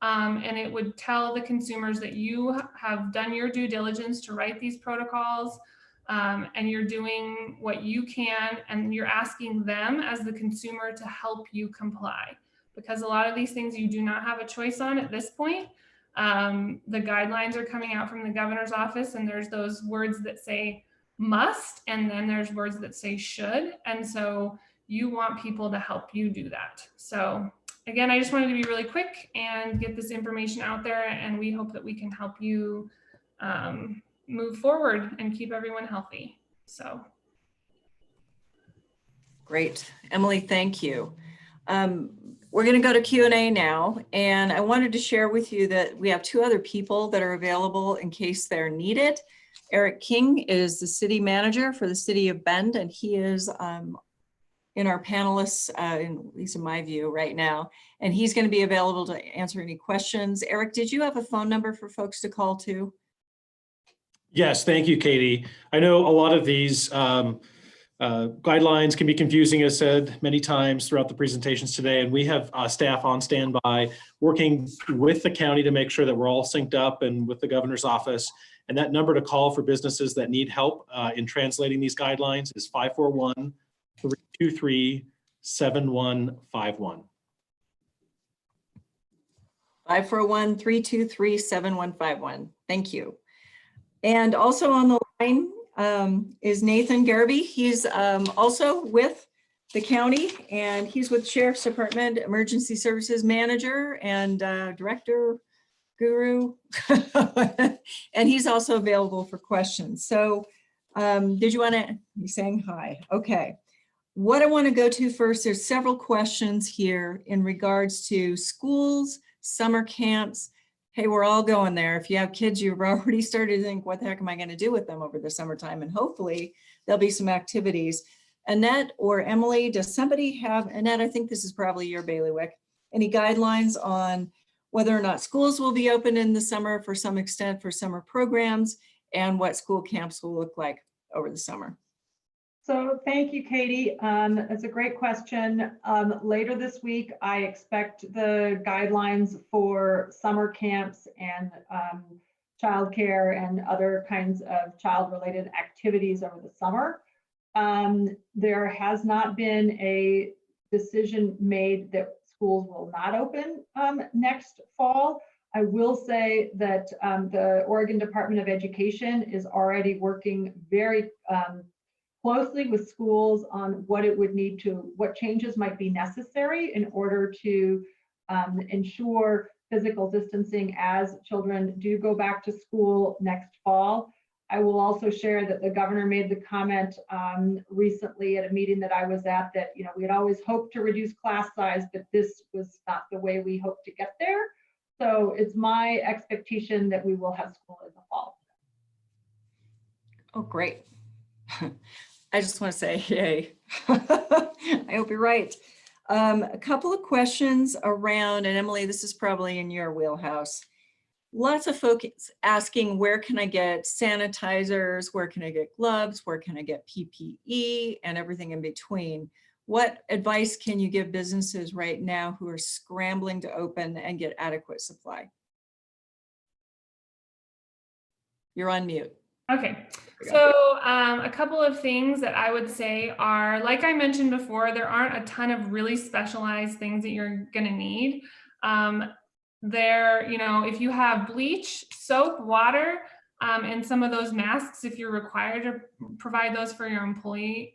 And it would tell the consumers that you have done your due diligence to write these protocols, and you're doing what you can, and you're asking them as the consumer to help you comply. Because a lot of these things you do not have a choice on at this point. The guidelines are coming out from the governor's office, and there's those words that say must, and then there's words that say should. And so you want people to help you do that. So again, I just wanted to be really quick and get this information out there, and we hope that we can help you move forward and keep everyone healthy. So. Great. Emily, thank you. We're going to go to Q&A now, and I wanted to share with you that we have 2 other people that are available in case they're needed. Eric King is the city manager for the city of Bend, and he is in our panelists, at least in my view right now, and he's going to be available to answer any questions. Eric, did you have a phone number for folks to call to? Yes, thank you, Katie. I know a lot of these guidelines can be confusing, as said many times throughout the presentations today, and we have staff on standby working with the county to make sure that we're all synced up, and with the governor's office. And that number to call for businesses that need help in translating these guidelines is 541-323-7151. 541-323-7151. Thank you. And also on the line is Nathan Garby. He's also with the county, and he's with Sheriff's Department Emergency Services Manager and Director Guru. And he's also available for questions. So did you want to, you're saying hi. Okay. What I want to go to first, there's several questions here in regards to schools, summer camps. Hey, we're all going there. If you have kids, you've already started to think, what the heck am I going to do with them over the summertime? And hopefully there'll be some activities. Annette or Emily, does somebody have, Annette, I think this is probably your bailiwick, any guidelines on whether or not schools will be open in the summer for some extent for summer programs, and what school camps will look like over the summer? So thank you, Katie. It's a great question. Later this week, I expect the guidelines for summer camps and childcare and other kinds of child-related activities over the summer. There has not been a decision made that schools will not open next fall. I will say that the Oregon Department of Education is already working very closely with schools on what it would need to, what changes might be necessary in order to ensure physical distancing as children do go back to school next fall. I will also share that the governor made the comment recently at a meeting that I was at that, you know, we had always hoped to reduce class size, but this was not the way we hoped to get there. So it's my expectation that we will have school in the fall. Oh, great. I just want to say, yay. I hope you're right. A couple of questions around, and Emily, this is probably in your wheelhouse. Lots of folks asking, where can I get sanitizers? Where can I get gloves? Where can I get PPE and everything in between? What advice can you give businesses right now who are scrambling to open and get adequate supply? You're on mute. Okay, so a couple of things that I would say are, like I mentioned before, there aren't a ton of really specialized things that you're gonna need. You know, if you have bleach, soap, water, and some of those masks, if you're required to provide those for your employees,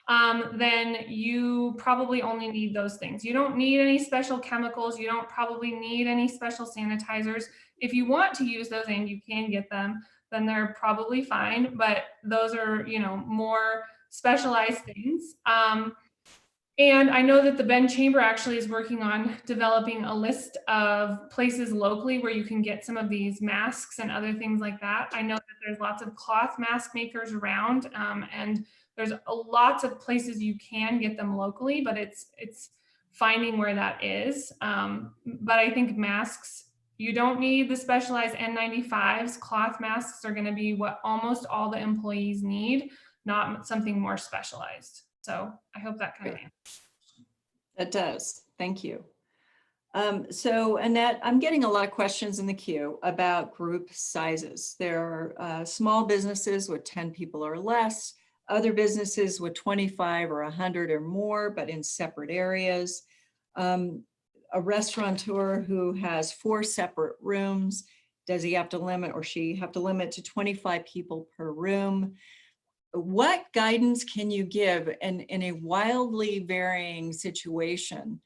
then you probably only need those things. You don't need any special chemicals. You don't probably need any special sanitizers. If you want to use those and you can get them, then they're probably fine, but those are, you know, more specialized things. And I know that the Bend Chamber actually is working on developing a list of places locally where you can get some of these masks and other things like that. I know that there's lots of cloth mask makers around, and there's lots of places you can get them locally, but it's finding where that is. But I think masks, you don't need the specialized N95s. Cloth masks are going to be what almost all the employees need, not something more specialized. So I hope that kind of answers. That does. Thank you. So Annette, I'm getting a lot of questions in the queue about group sizes. There are small businesses with 10 people or less, other businesses with 25 or 100 or more, but in separate areas. A restaurateur who has 4 separate rooms, does he have to limit, or she have to limit to 25 people per room? What guidance can you give in a wildly varying situation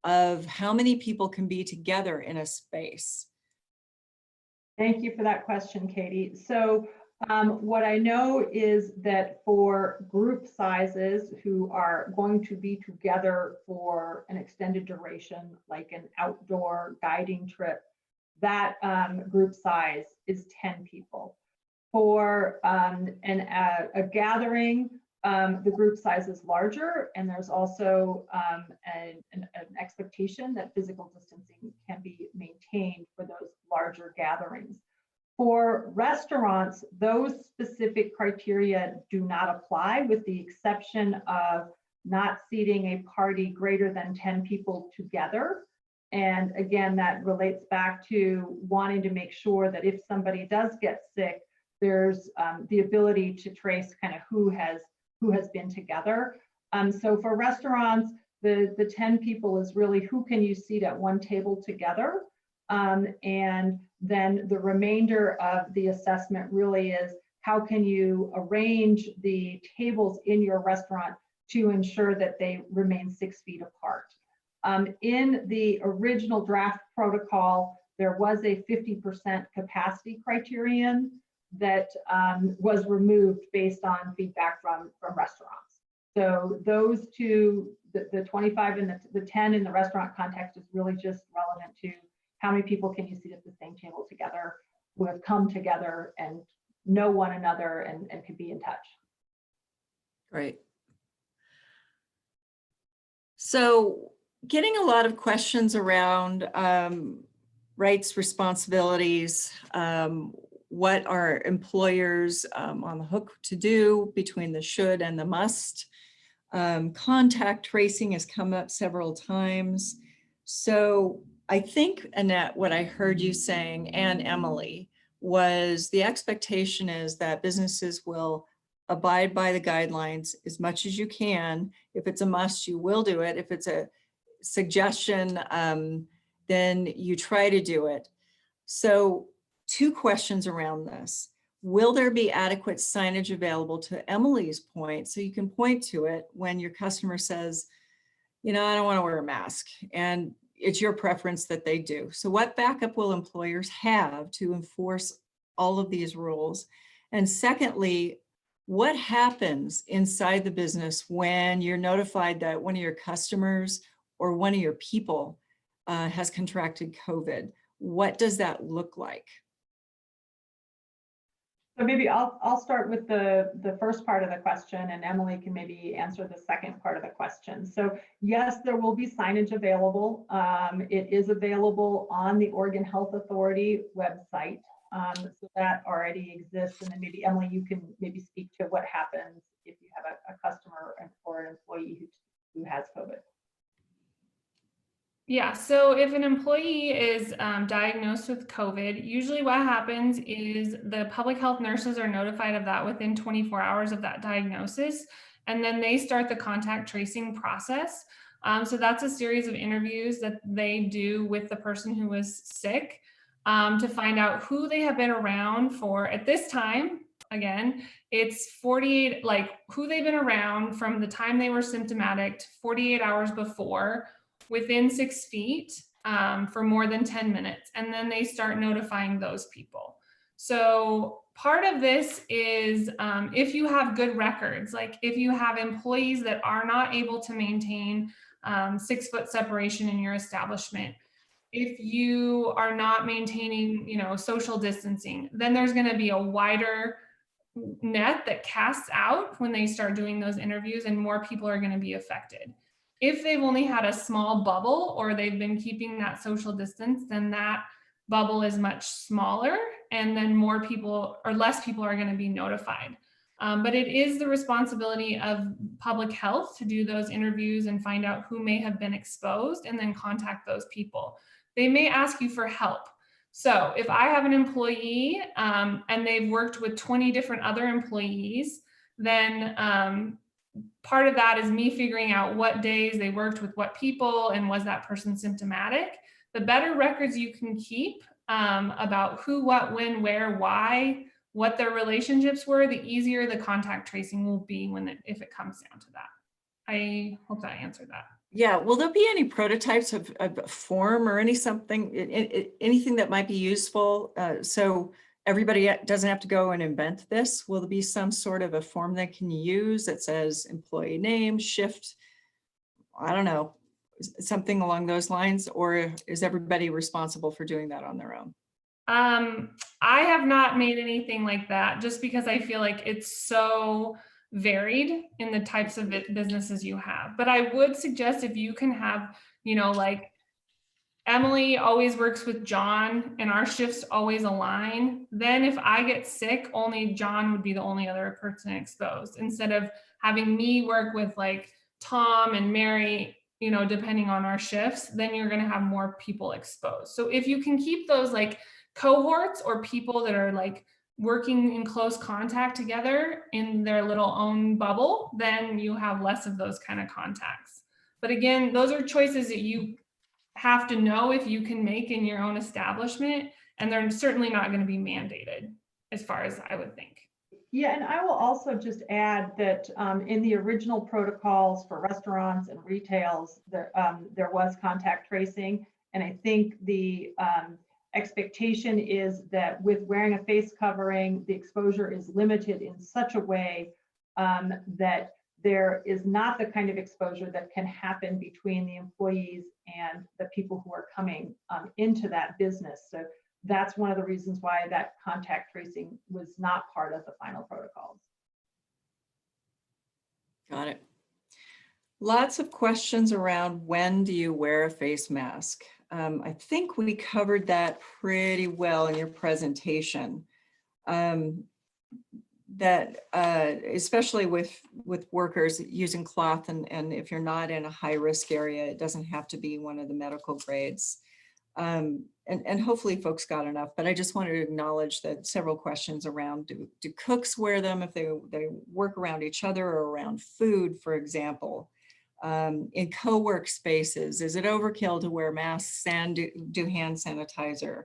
of how many people can be together in a space? Thank you for that question, Katie. So what I know is that for group sizes who are going to be together for an extended duration, like an outdoor guiding trip, that group size is 10 people. For a gathering, the group size is larger, and there's also an expectation that physical distancing can be maintained for those larger gatherings. For restaurants, those specific criteria do not apply, with the exception of not seating a party greater than 10 people together. And again, that relates back to wanting to make sure that if somebody does get sick, there's the ability to trace kind of who has been together. So for restaurants, the 10 people is really who can you seat at one table together. And then the remainder of the assessment really is how can you arrange the tables in your restaurant to ensure that they remain 6 feet apart. In the original draft protocol, there was a 50% capacity criterion that was removed based on feedback from restaurants. So those two, the 25 and the 10 in the restaurant context is really just relevant to how many people can you seat at the same table together who have come together and know one another and can be in touch. Great. So getting a lot of questions around rights, responsibilities, what are employers on the hook to do between the should and the must. Contact tracing has come up several times. So I think, Annette, what I heard you saying, and Emily, was the expectation is that businesses will abide by the guidelines as much as you can. If it's a must, you will do it. If it's a suggestion, then you try to do it. So 2 questions around this. Will there be adequate signage available, to Emily's point, so you can point to it when your customer says, you know, I don't want to wear a mask, and it's your preference that they do. So what backup will employers have to enforce all of these rules? And secondly, what happens inside the business when you're notified that one of your customers or one of your people has contracted COVID? What does that look like? So maybe I'll start with the first part of the question, and Emily can maybe answer the second part of the question. So yes, there will be signage available. It is available on the Oregon Health Authority website. So that already exists. And then maybe Emily, you can maybe speak to what happens if you have a customer or an employee who has COVID. Yeah, so if an employee is diagnosed with COVID, usually what happens is the public health nurses are notified of that within 24 hours of that diagnosis, and then they start the contact tracing process. So that's a series of interviews that they do with the person who was sick to find out who they have been around for. At this time, again, it's 48, like who they've been around from the time they were symptomatic to 48 hours before, within 6 feet for more than 10 minutes. And then they start notifying those people. So part of this is if you have good records, like if you have employees that are not able to maintain 6 foot separation in your establishment, if you are not maintaining, you know, social distancing, then there's going to be a wider net that casts out when they start doing those interviews, and more people are going to be affected. If they've only had a small bubble or they've been keeping that social distance, then that bubble is much smaller, and then more people or less people are going to be notified. But it is the responsibility of public health to do those interviews and find out who may have been exposed and then contact those people. They may ask you for help. So if I have an employee and they've worked with 20 different other employees, then part of that is me figuring out what days they worked with what people and was that person symptomatic. The better records you can keep about who, what, when, where, why, what their relationships were, the easier the contact tracing will be if it comes down to that. I hope that answered that. Yeah, will there be any prototypes of a form or anything that might be useful? So everybody doesn't have to go and invent this. Will there be some sort of a form they can use that says employee name, shift, I don't know, something along those lines? Or is everybody responsible for doing that on their own? I have not made anything like that just because I feel like it's so varied in the types of businesses you have. But I would suggest if you can have, you know, like Emily always works with John and our shifts always align, then if I get sick, only John would be the only other person exposed, instead of having me work with like Tom and Mary, you know, depending on our shifts, then you're going to have more people exposed. So if you can keep those like cohorts or people that are like working in close contact together in their little own bubble, then you have less of those kind of contacts. But again, those are choices that you have to know if you can make in your own establishment, and they're certainly not going to be mandated as far as I would think. Yeah, and I will also just add that in the original protocols for restaurants and retails, there was contact tracing. And I think the expectation is that with wearing a face covering, the exposure is limited in such a way that there is not the kind of exposure that can happen between the employees and the people who are coming into that business. So that's one of the reasons why that contact tracing was not part of the final protocols. Got it. Lots of questions around when do you wear a face mask? I think we covered that pretty well in your presentation. Especially with workers using cloth, and if you're not in a high risk area, it doesn't have to be one of the medical grades. And hopefully folks got enough, but I just wanted to acknowledge that several questions around do cooks wear them if they work around each other or around food, for example. In co-work spaces, is it overkill to wear masks and do hand sanitizer?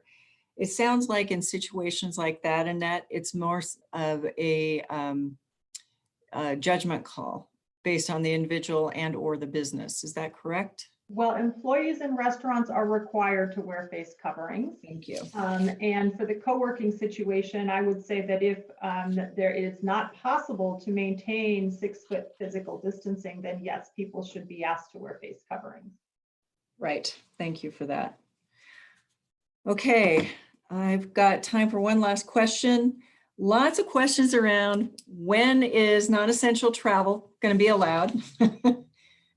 It sounds like in situations like that, Annette, it's more of a judgment call based on the individual and or the business. Is that correct? Well, employees in restaurants are required to wear face coverings. Thank you. And for the co-working situation, I would say that if there is not possible to maintain 6-foot physical distancing, then yes, people should be asked to wear face coverings. Right. Thank you for that. Okay, I've got time for one last question. Lots of questions around when is non-essential travel going to be allowed?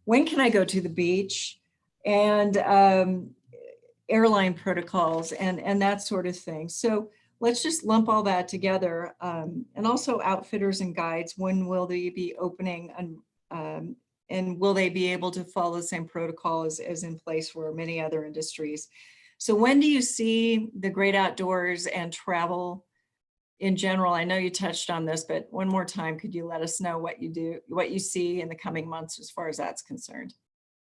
When can I go to the beach? And airline protocols and that sort of thing. So let's just lump all that together. And also outfitters and guides, when will they be opening, and will they be able to follow the same protocol as in place for many other industries? So when do you see the great outdoors and travel in general? I know you touched on this, but one more time, could you let us know what you see in the coming months as far as that's concerned?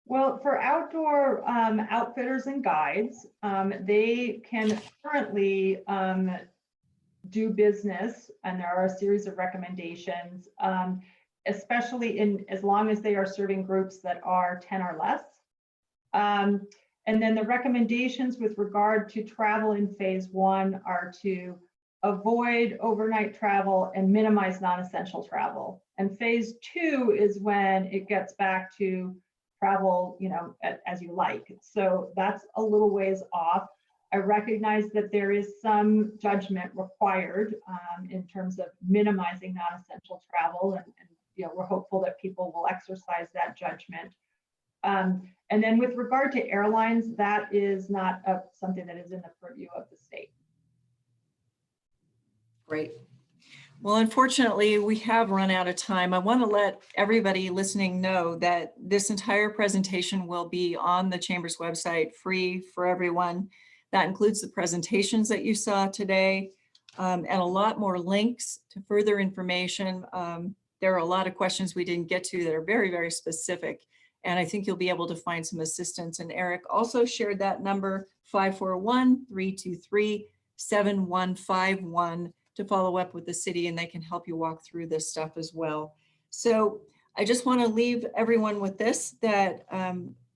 Well, for outdoor outfitters and guides, they can currently do business, and there are a series of recommendations, especially as long as they are serving groups that are 10 or less. And then the recommendations with regard to travel in phase 1 are to avoid overnight travel and minimize non-essential travel. And phase 2 is when it gets back to travel, as you like. So that's a little ways off. I recognize that there is some judgment required in terms of minimizing non-essential travel, and we're hopeful that people will exercise that judgment. And then with regard to airlines, that is not something that is in the purview of the state. Great. Well, unfortunately, we have run out of time. I want to let everybody listening know that this entire presentation will be on the Chamber's website, free for everyone. That includes the presentations that you saw today, and a lot more links to further information. There are a lot of questions we didn't get to that are very, very specific, and I think you'll be able to find some assistance. And Eric also shared that number, 541-323-7151. to follow up with the city, and they can help you walk through this stuff as well. So I just want to leave everyone with this, that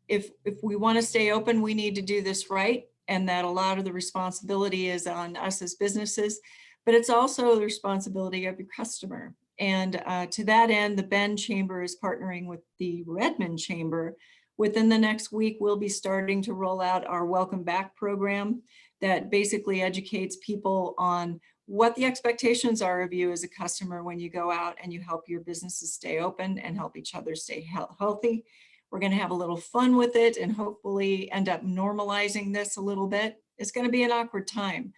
if we want to stay open, we need to do this right, and that a lot of the responsibility is on us as businesses, but it's also the responsibility of your customer. And to that end, the Bend Chamber is partnering with the Redmond Chamber. Within the next week, we'll be starting to roll out our Welcome Back program that basically educates people on what the expectations are of you as a customer when you go out and you help your businesses stay open and help each other stay healthy. We're going to have a little fun with it and hopefully end up normalizing this a little bit. It's going to be an awkward time.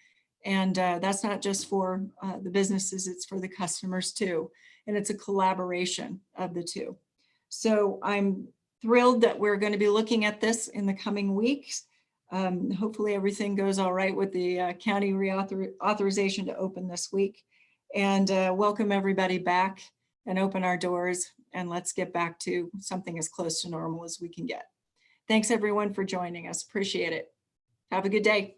And that's not just for the businesses, it's for the customers too. And it's a collaboration of the two. So I'm thrilled that we're going to be looking at this in the coming weeks. Hopefully everything goes all right with the county authorization to open this week, and welcome everybody back and open our doors, and let's get back to something as close to normal as we can get. Thanks everyone for joining us. Appreciate it. Have a good day.